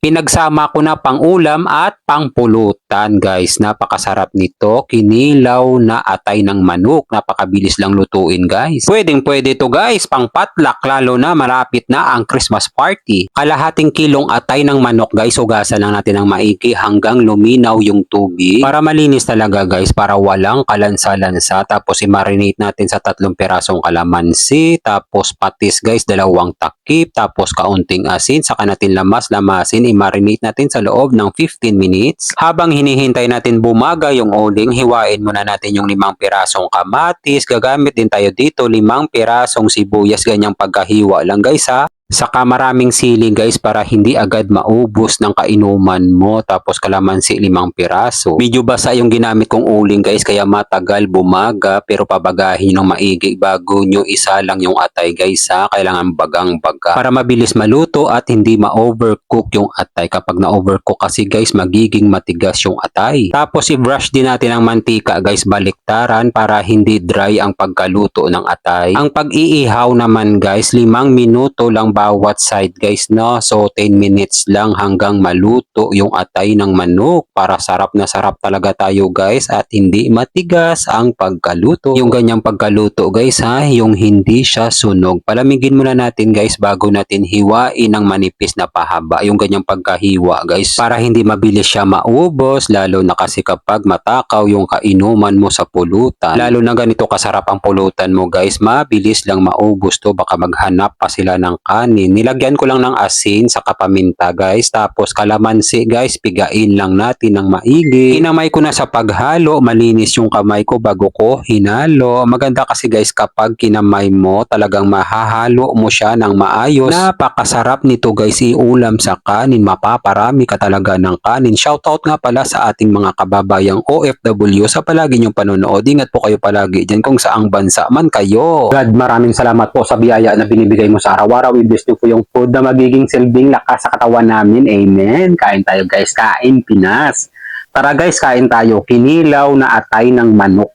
Pinagsama ko na pang-ulam at pang-pulutan guys. Napakasarap nito. Kinilaw na atay ng manok. Napakabilis lang lutuin guys. Pwedeng-pwede to guys. Pang-patlak lalo na malapit na ang Christmas party. Kalahating kilong atay ng manok guys. Hugasan lang natin ng maigi hanggang luminaw yung tubig. Para malinis talaga guys. Para walang kalansa-lansa. Tapos i-marinate natin sa 3 pirasong kalamansi. Tapos patis guys. 2 takip. Tapos kaunting asin. Saka natin lamasin. I-marinate natin sa loob ng 15 minutes. Habang hinihintay natin bumaga yung uling, hiwain muna natin yung 5 pirasong kamatis. Gagamit din tayo dito 5 pirasong sibuyas. Ganyang pagkahiwa lang guys ha. Saka maraming sili guys para hindi agad maubos ng kainuman mo. Tapos kalamansi 5 piraso. Medyo basa yung ginamit kong uling guys kaya matagal bumaga. Pero pabagahin ng maigi bago nyo isa lang yung atay guys ha. Kailangan bagang-baga. Para mabilis maluto at hindi ma-overcook yung atay. Kapag na-overcook kasi guys magiging matigas yung atay. Tapos i-brush din natin ang mantika guys baliktaran para hindi dry ang pagkaluto ng atay. Ang pag-iihaw naman guys 5 minuto lang bawat side guys no. So 10 minutes lang hanggang maluto yung atay ng manok para sarap na sarap talaga tayo guys at hindi matigas ang pagkaluto. Yung ganyang pagkaluto guys ha, yung hindi siya sunog. Palamigin muna natin guys bago natin hiwain ng manipis na pahaba. Yung ganyang pagkahiwa guys para hindi mabilis siya maubos lalo na kasi kapag matakaw yung kainuman mo sa pulutan. Lalo na ganito kasarap ang pulutan mo guys, mabilis lang maubos to. Baka maghanap pa sila ng kanin. Nilagyan ko lang ng asin sa paminta guys. Tapos kalamansi guys, pigain lang natin ng maigi. Hinamay ko na sa paghalo, malinis yung kamay ko bago ko hinalo. Maganda kasi guys kapag kinamay mo, talagang mahahalo mo siya ng maayos. Napakasarap nito guys iulam sa kanin. Mapaparami ka talaga ng kanin. Shoutout nga pala sa ating mga kababayang OFW sa palagi niyong panonood. Ingat po kayo palagi dyan kung saang bansa man kayo. God, maraming salamat po sa biyaya na binibigay mo sa araw-araw. I-bless niyo po yung food na magiging silbing lakas sa katawan namin. Amen. Kain tayo guys. Kain Pinas. Tara guys, kain tayo. Kinilaw na atay ng manok.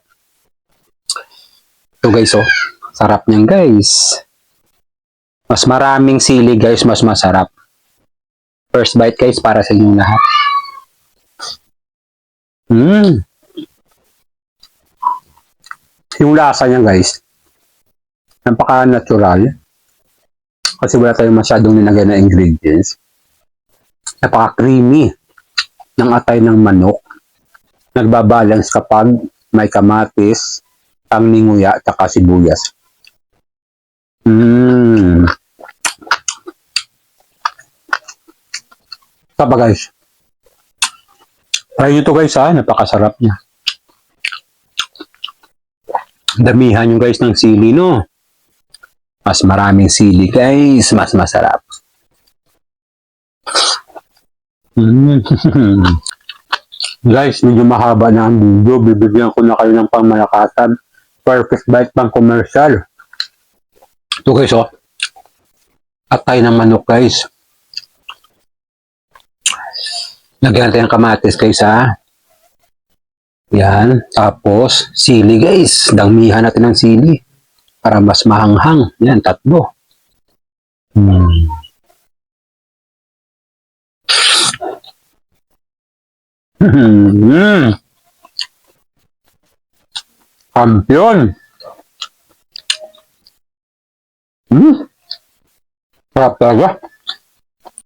Ito guys oh. Sarap niyan guys. Mas maraming sili guys, mas masarap. First bite guys para sa inyong lahat. Yung lasa niya guys, napaka-natural. Kasi wala tayong masyadong nilagay na ingredients. Napaka-creamy ng atay ng manok. Nagbabalance kapag may kamatis, tangninguya, at sibuyas. Tapa guys. Try nyo to guys ha, napakasarap niya. Damihan yung guys ng sili no. Mas maraming sili guys, mas masarap. Guys, medyo mahaba na ang video. Bibigyan ko na kayo ng pangmalakasan. Perfect bite pang commercial. Ito guys oh. Atay ng manok guys. Lagyan natin ng kamatis guys ha. Yan. Tapos sili guys. Damihan natin ng sili. Para mas mahanghang. Yan, 3. Kampiyon. Sarap talaga.